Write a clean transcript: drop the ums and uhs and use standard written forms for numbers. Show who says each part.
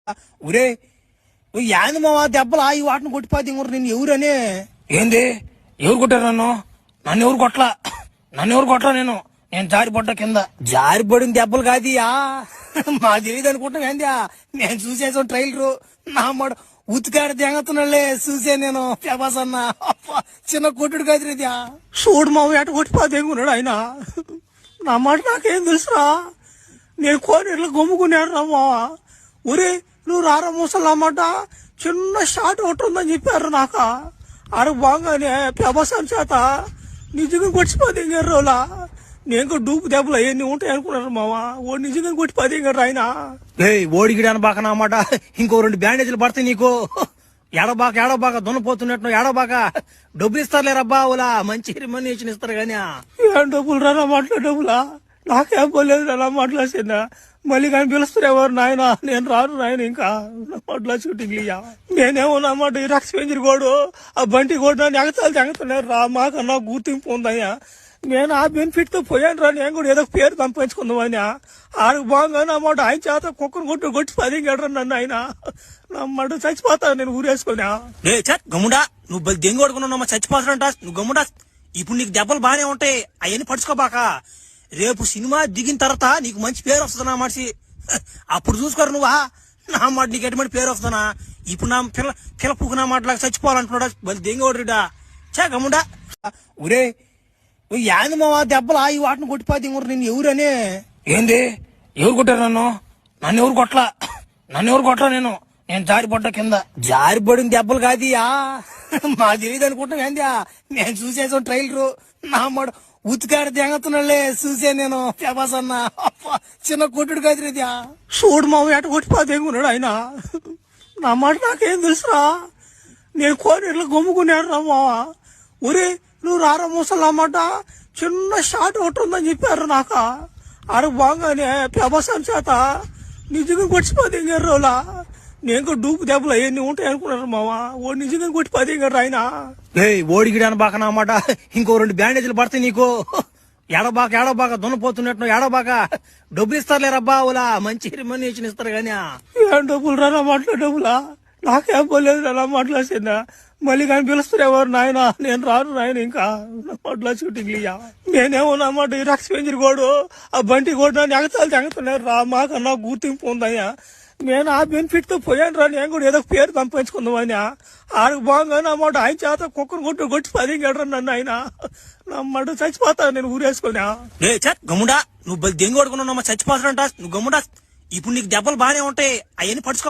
Speaker 1: ఒరే యాంది మావా దెబ్బలు ఆగి వాటిని కొట్టిపోతే ఇంకొరు నేను ఎవరనే ఏంది ఎవరు కొట్టారు నన్ను ఎవరు కొట్టలా నేను జారిపడ్డా కింద జారిపడిన దెబ్బలు కాదియా మా తెలియదు అనుకుంటాం ఏంది నేను చూసేసాం ట్రైలరు నా మాట ఉతికాడ తెంగతున్నాళ్లే చూసే నేను ప్రభాస్ అన్న చిన్న కొట్టుడు కాదు రేది చూడు మావ ఎట కొట్టిపోతే ఉన్నాడు ఆయన నా మాట నాకేం తెలుసురా నేను కోనేరులో గమ్ముకున్నాడు రా మావా ఒరే నువ్వు రారా ముసలు అన్నమాట చిన్న షాట్ ఒకటి ఉందని చెప్పారు నాక ఆడ బాగానే ప్రభాసం చేత నిజంగా కొట్టిపోతే ఇంకెర్రోలా నేను డూపు దెబ్బలు అవన్నీ ఉంటాయి అనుకున్నారు మావా ఓడి నిజంగా కొట్టిపోతే ఇంకర్రు ఆయన ఓడిగిడాను బాక అన్నమాట ఇంకో 2 బ్యాండేజీలు పడతాయి నీకు ఏడబాక దున్నపోతున్నట్టు ఏడబాక డబ్బులు ఇస్తారులేరబ్బా ఓలా మంచి రెమ్యునరేషన్ ఇస్తారు గానీ ఏం డబ్బులు రా మాటలు డబ్బులా నాకేం పోలేదు అలా మాట్లాడుతుందా మళ్ళీ కానీ పిలుస్తారు ఎవరు నాయన నేను రాను నాయన ఇంకా మాట్లా షూటింగ్ ఇయ్యా నేనేమో అన్నమాట ఈ రక్ష పెంచిరి కోడు ఆ బంటి కోడు నన్ను ఎగతాలు తెంగుతున్నారు రా మాకన్నా గుర్తింపు ఉందయ్యా నేను ఆ బెనిఫిట్ తో పోయాను రా నేను కూడా ఏదో పేరు సంపాదించుకుందామని ఆడికి బాగానే అన్నమాట ఆయన చేత కుక్కను కొట్టి 10 గడరా నన్ను ఆయన నమ్మడు చచ్చిపోతాను నేను ఊరేసుకున్నా గమ్ముడా నువ్వు దెంగి కొడుకున్నావు చచ్చిపోతాడంట నువ్వు గమ్ముడా ఇప్పుడు నీకు దెబ్బలు బాగానే ఉంటాయి అవన్నీ పడుచుకోబాక రేపు సినిమా దిగిన తర్వాత నీకు మంచి పేరు వస్తుంది నా మనిషి అప్పుడు చూసుకోరు నువ్వా నా మాట నీకు ఎటువంటి పేరు వస్తుందా ఇప్పుడు నా పిల్ల పువ్వు నా మాటలాగా చచ్చిపోవాలంటున్నాడా బలి దెంగోడ్రిడా గమ్ముడా ఒరే యాంది మావా దెబ్బలు ఆగి వాటిని కొట్టిపోతే ఇంకొరు నేను ఎవరనే ఏంది ఎవరు కొట్టారు నన్ను ఎవరు కొట్టలా నేను జారిపడ్డా కింద జారిపడిన దెబ్బలు కాదియా మా తెలియదు అనుకుంటాం ఏంది నేను చూసేసాం ట్రైలరు నా మాట ఉతికాడ తెంగతున్నాళ్లే చూసే నేను ప్రభాస్ అన్న చిన్న కొట్టుడు కాదు రేది చూడు మావ ఎట కొట్టిపోతే ఉన్నాడు ఆయన నా మాట నాకేం తెలుసురా నేను కోనేరులో గమ్ముకున్నాడు రా మావా ఒరే నువ్వు రారా ముసలు అన్నమాట చిన్న షాట్ ఒకటి ఉందని చెప్పారు నాక ఆడ బాగానే ప్రభాసం చేత నిజంగా కొట్టిపోతే ఇంకెర్రోలా నేను డూపు దెబ్బలు అవన్నీ ఉంటాయి అనుకున్నారు మావా ఓడి నిజంగా కొట్టిపోతే ఇంకర్రు ఆయన ఓడిగిడాను బాక అన్నమాట ఇంకో 2 బ్యాండేజీలు పడతాయి నీకు ఏడబాక దున్నపోతున్నట్టు ఏడబాక డబ్బులు ఇస్తారులేరబ్బా ఓలా మంచి రెమ్యునరేషన్ ఇస్తారు గానీ ఏం డబ్బులు రా మాటలు డబ్బులా నాకేం పోలేదు అలా మాట్లాడుతుందా మళ్ళీ కానీ పిలుస్తారు ఎవరు నాయన నేను రాను నాయన ఇంకా మాటలా షూటింగ్ ఇయ్యా నేనేమో అన్నమాట ఈ రక్ష పెంచిరి కోడు ఆ బంటి కోడు నన్ను ఎగతాలు తెంగుతున్నారు రా మాకన్నా గుర్తింపు ఉందయ్యా నేను ఆ బెనిఫిట్ తో పోయాను రా నేను కూడా ఏదో పేరు సంపాదించుకుందామని ఆడికి బాగానే అన్నమాట ఆయన చేత కుక్కను కొట్టి 10 గడరా నన్ను ఆయన నమ్మడు చచ్చిపోతాను నేను ఊరేసుకున్నా గమ్ముడా నువ్వు దెంగి కొడుకున్నావు చచ్చిపోతాడంట నువ్వు గమ్ముడా ఇప్పుడు నీకు దెబ్బలు బాగానే ఉంటాయి అవన్నీ పడుచుకో